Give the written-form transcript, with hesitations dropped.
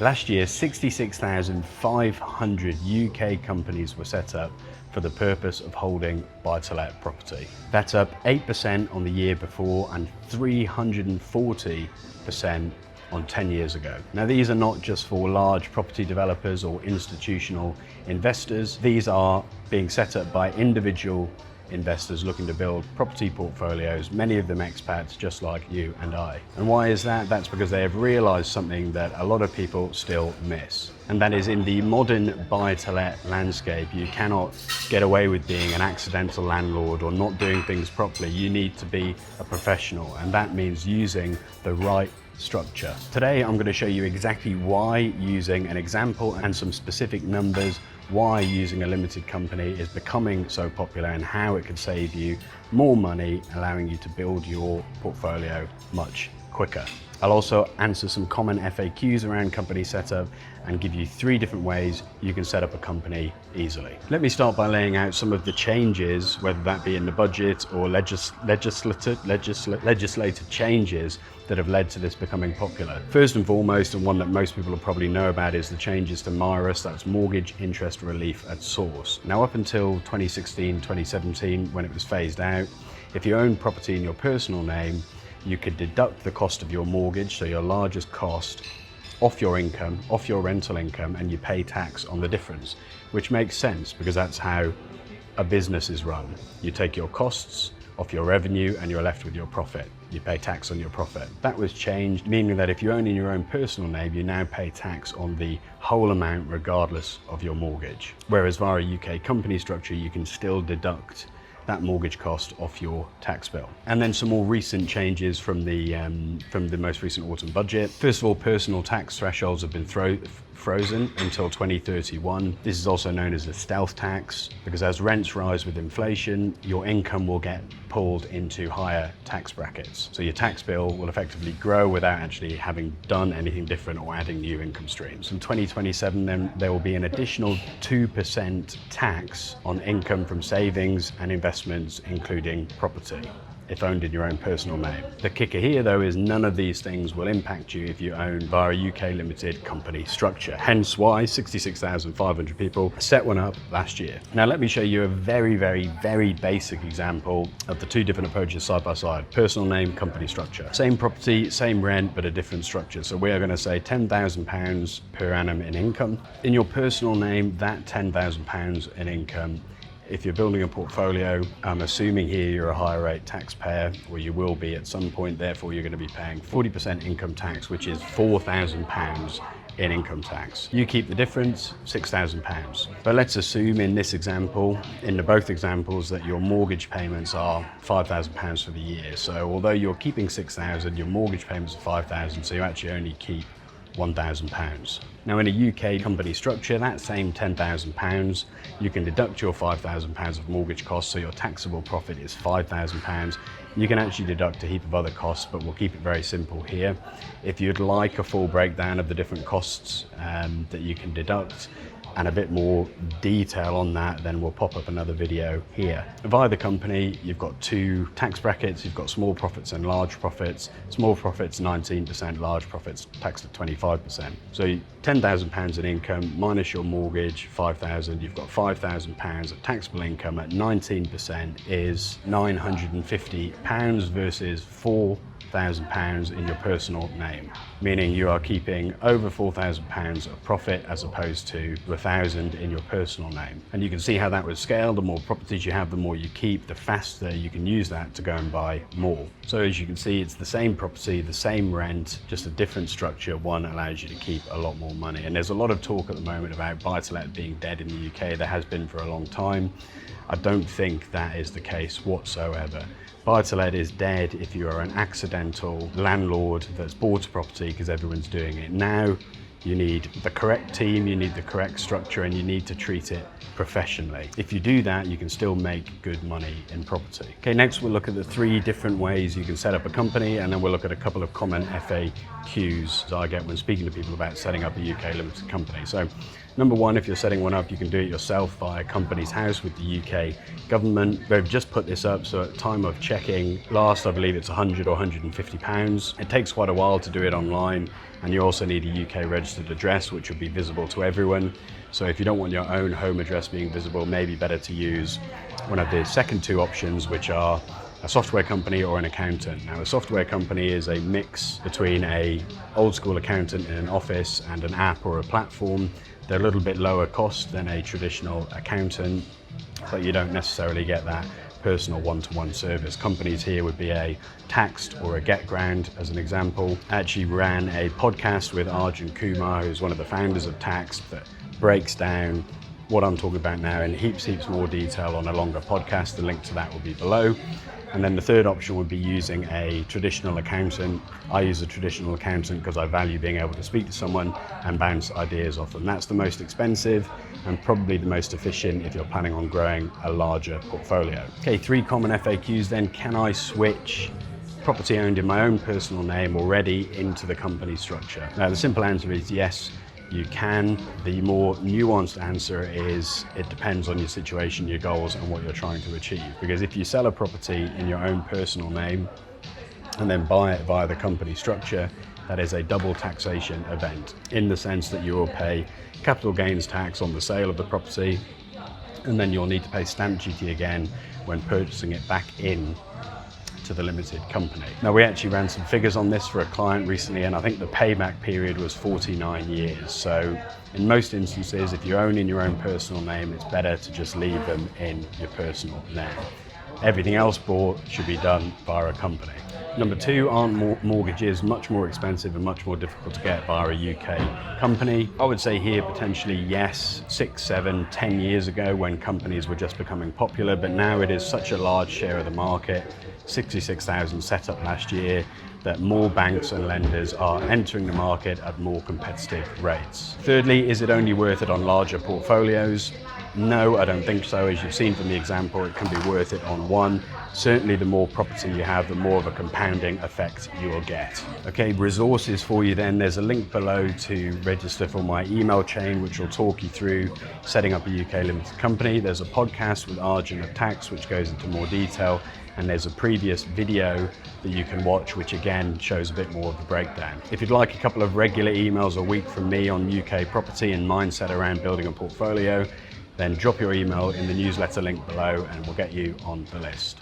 Last year, 66,500 UK companies were set up for the purpose of holding buy-to-let property. That's up 8% on the year before and 340% on 10 years ago. Now, these are not just for large property developers or institutional investors. These are being set up by individual investors looking to build property portfolios, many of them expats just like you and I. And why is that? That's because they have realized something that a lot of people still miss. And that is, in the modern buy-to-let landscape, you cannot get away with being an accidental landlord or not doing things properly. You need to be a professional, and that means using the right structure. Today, I'm going to show you exactly why using an example and some specific numbers, why using a limited company is becoming so popular and how it could save you more money, allowing you to build your portfolio much quicker. I'll also answer some common FAQs around company setup and give you 3 different ways you can set up a company easily. Let me start by laying out some of the changes, whether that be in the budget or legislative changes that have led to this becoming popular. First and foremost, and one that most people will probably know about, is the changes to MIRAS, that's Mortgage Interest Relief at Source. Now, up until 2016, 2017, when it was phased out, if you own property in your personal name, you could deduct the cost of your mortgage, so your largest cost, off your income, off your rental income, and you pay tax on the difference, which makes sense because that's how a business is run. You take your costs off your revenue and you're left with your profit. You pay tax on your profit. That was changed, meaning that if you own in your own personal name, you now pay tax on the whole amount regardless of your mortgage. Whereas via a UK company structure, you can still deduct that mortgage cost off your tax bill. And then some more recent changes from the most recent autumn budget. First of all, personal tax thresholds have been frozen until 2031. This is also known as the stealth tax, because as rents rise with inflation, your income will get pulled into higher tax brackets. So your tax bill will effectively grow without actually having done anything different or adding new income streams. In 2027, then there will be an additional 2% tax on income from savings and investments, including property, if owned in your own personal name. The kicker here, though, is none of these things will impact you if you own via a UK limited company structure. Hence why 66,500 people set one up last year. Now, let me show you a very, very, very basic example of the 2 different approaches side by side. Personal name, company structure. Same property, same rent, but a different structure. So we are going to say £10,000 per annum in income. In your personal name, that £10,000 in income, if you're building a portfolio, I'm assuming here you're a higher rate taxpayer, or you will be at some point, therefore you're going to be paying 40% income tax, which is £4,000 in income tax. You keep the difference, £6,000. But let's assume in this example, in both examples, that your mortgage payments are £5,000 for the year. So although you're keeping £6,000, your mortgage payments are £5,000, so you actually only keep £1,000. Now, in a UK company structure, that same £10,000, you can deduct your £5,000 of mortgage costs, so your taxable profit is £5,000. You can actually deduct a heap of other costs, but we'll keep it very simple here. If you'd like a full breakdown of the different costs that you can deduct, and a bit more detail on that, then we'll pop up another video here. Via the company, you've got 2 tax brackets. You've got small profits and large profits. Small profits 19%, large profits taxed at 25%. So £10,000 in income minus your mortgage, £5,000, you've got £5,000 of taxable income at 19% is £950 versus £4,000 in your personal name, meaning you are keeping over £4,000 of profit as opposed to £1,000 in your personal name. And you can see how that would scale. The more properties you have, the more you keep, the faster you can use that to go and buy more. So as you can see, it's the same property, the same rent, just a different structure. One allows you to keep a lot more money. And there's a lot of talk at the moment about buy-to-let being dead in the UK. There has been for a long time. I don't think that is the case whatsoever. Buy-to-let is dead if you are an accidental landlord that's bought a property because everyone's doing it. Now you need the correct team, you need the correct structure, and you need to treat it professionally. If you do that, you can still make good money in property. Okay, next we'll look at the 3 different ways you can set up a company, and then we'll look at a couple of common FAQs I get when speaking to people about setting up a UK limited company. So number 1, if you're setting one up, you can do it yourself via Companies House with the UK government. They've just put this up, so at time of checking last, I believe it's £100 or £150. It takes quite a while to do it online. and you also need a UK registered address, which will be visible to everyone. So if you don't want your own home address being visible, maybe better to use one of the second two options, which are a software company or an accountant. Now, a software company is a mix between a old school accountant in an office and an app or a platform. They're a little bit lower cost than a traditional accountant, but you don't necessarily get that personal one-to-one service. Companies here would be a Taxed or a GetGround as an example. I actually ran a podcast with Arjun Kumar, who's one of the founders of Taxed, that breaks down what I'm talking about now in heaps more detail on a longer podcast. The link to that will be below. And then the third option would be using a traditional accountant. I use a traditional accountant because I value being able to speak to someone and bounce ideas off them. That's the most expensive and probably the most efficient if you're planning on growing a larger portfolio. Okay, 3 common FAQs then. Can I switch property owned in my own personal name already into the company structure? Now, the simple answer is yes, you can. The more nuanced answer is it depends on your situation, your goals, and what you're trying to achieve. Because if you sell a property in your own personal name and then buy it via the company structure, that is a double taxation event, in the sense that you will pay capital gains tax on the sale of the property, and then you'll need to pay stamp duty again when purchasing it back in to the limited company. Now, we actually ran some figures on this for a client recently, and I think the payback period was 49 years. So in most instances, if you own in your own personal name, it's better to just leave them in your personal name. Everything else bought should be done via a company. Number 2, aren't mortgages much more expensive and much more difficult to get via a UK company? I would say here potentially yes, 6, 7, 10 years ago when companies were just becoming popular, but now it is such a large share of the market, 66,000 set up last year, that more banks and lenders are entering the market at more competitive rates. Thirdly, is it only worth it on larger portfolios? No, I don't think so. As you've seen from the example, it can be worth it on one. Certainly the more property you have, the more of a compounding effect you will get. Okay, resources for you then. There's a link below to register for my email chain, which will talk you through setting up a UK limited company. There's a podcast with Arjun of Tax, which goes into more detail. And there's a previous video that you can watch, which again shows a bit more of the breakdown. If you'd like a couple of regular emails a week from me on UK property and mindset around building a portfolio, then drop your email in the newsletter link below and we'll get you on the list.